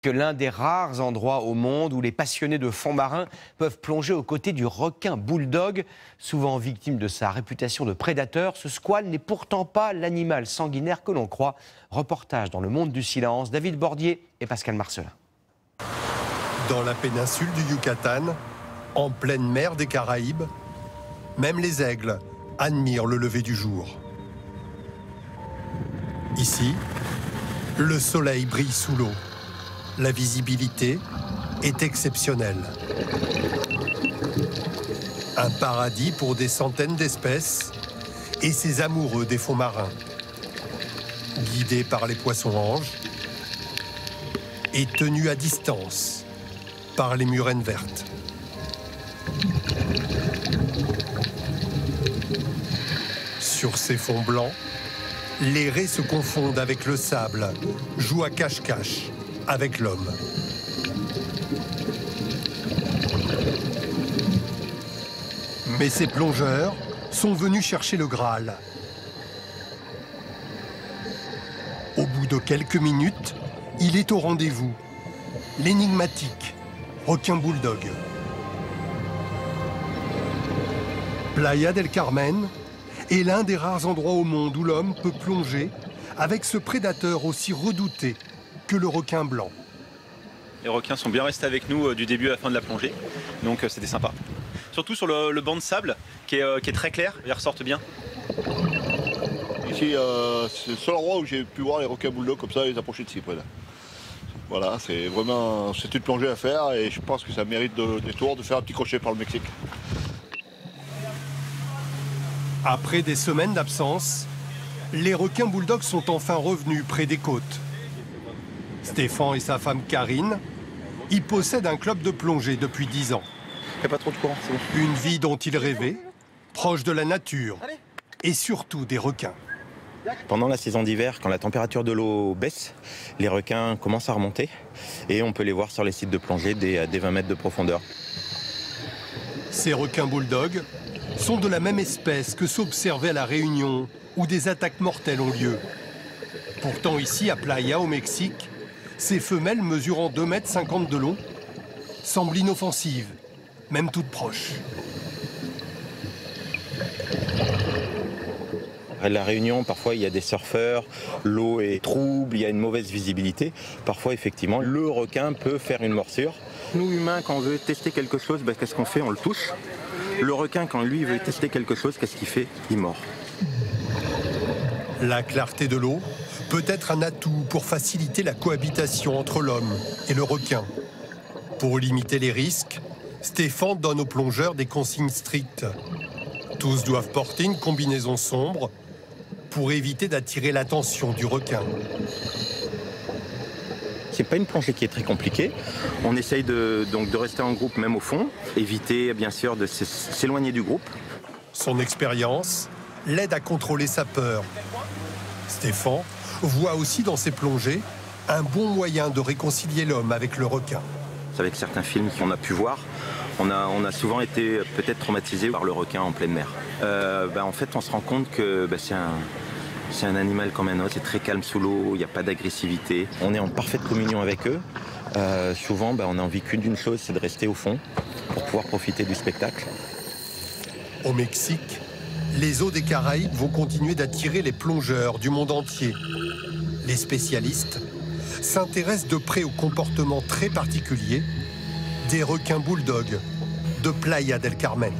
Que l'un des rares endroits au monde où les passionnés de fonds marins peuvent plonger aux côtés du requin bulldog. Souvent victime de sa réputation de prédateur, ce squale n'est pourtant pas l'animal sanguinaire que l'on croit. Reportage dans Le Monde du Silence, David Bordier et Pascal Marcelin. Dans la péninsule du Yucatan, en pleine mer des Caraïbes, même les aigles admirent le lever du jour. Ici, le soleil brille sous l'eau. La visibilité est exceptionnelle. Un paradis pour des centaines d'espèces et ses amoureux des fonds marins. Guidés par les poissons-anges et tenus à distance par les murènes vertes. Sur ces fonds blancs, les raies se confondent avec le sable, jouent à cache-cache avec l'homme. Mais ces plongeurs sont venus chercher le Graal. Au bout de quelques minutes, il est au rendez-vous. L'énigmatique requin bulldog. Playa del Carmen est l'un des rares endroits au monde où l'homme peut plonger avec ce prédateur aussi redouté que le requin blanc. Les requins sont bien restés avec nous du début à la fin de la plongée, donc c'était sympa. Surtout sur le banc de sable qui est très clair, ils ressortent bien. Ici, c'est le seul endroit où j'ai pu voir les requins bulldog comme ça, les approcher de si près. Là. Voilà, c'est vraiment une plongée à faire et je pense que ça mérite des tours de faire un petit crochet par le Mexique. Après des semaines d'absence, les requins bulldogs sont enfin revenus près des côtes. Stéphane et sa femme Karine y possèdent un club de plongée depuis 10 ans. Il n'y a pas trop de courant, c'est bon. Une vie dont ils rêvaient, proche de la nature et surtout des requins. Pendant la saison d'hiver, quand la température de l'eau baisse, les requins commencent à remonter et on peut les voir sur les sites de plongée dès 20 mètres de profondeur. Ces requins bulldogs sont de la même espèce que s'observait à La Réunion où des attaques mortelles ont lieu. Pourtant ici, à Playa, au Mexique, ces femelles mesurant 2,50 m de long semblent inoffensives, même toutes proches. À La Réunion, parfois il y a des surfeurs, l'eau est trouble, il y a une mauvaise visibilité. Parfois, effectivement, le requin peut faire une morsure. Nous, humains, quand on veut tester quelque chose, qu'est-ce qu'on fait? On le touche. Le requin, quand lui veut tester quelque chose, qu'est-ce qu'il fait? Il mord. La clarté de l'eau peut être un atout pour faciliter la cohabitation entre l'homme et le requin. Pour limiter les risques, Stéphane donne aux plongeurs des consignes strictes. Tous doivent porter une combinaison sombre pour éviter d'attirer l'attention du requin. C'est pas une plongée qui est très compliquée. On essaye de rester en groupe même au fond, éviter bien sûr de s'éloigner du groupe. Son expérience l'aide à contrôler sa peur. Stéphane voit aussi dans ses plongées un bon moyen de réconcilier l'homme avec le requin. Avec certains films qu'on a pu voir, on a souvent été peut-être traumatisé par le requin en pleine mer. En fait, on se rend compte que c'est un animal comme un autre, c'est très calme sous l'eau, il n'y a pas d'agressivité. On est en parfaite communion avec eux. Souvent, on a envie qu'une d'une chose, c'est de rester au fond pour pouvoir profiter du spectacle. Au Mexique, les eaux des Caraïbes vont continuer d'attirer les plongeurs du monde entier. Les spécialistes s'intéressent de près au comportement très particulier des requins bulldogs de Playa del Carmen.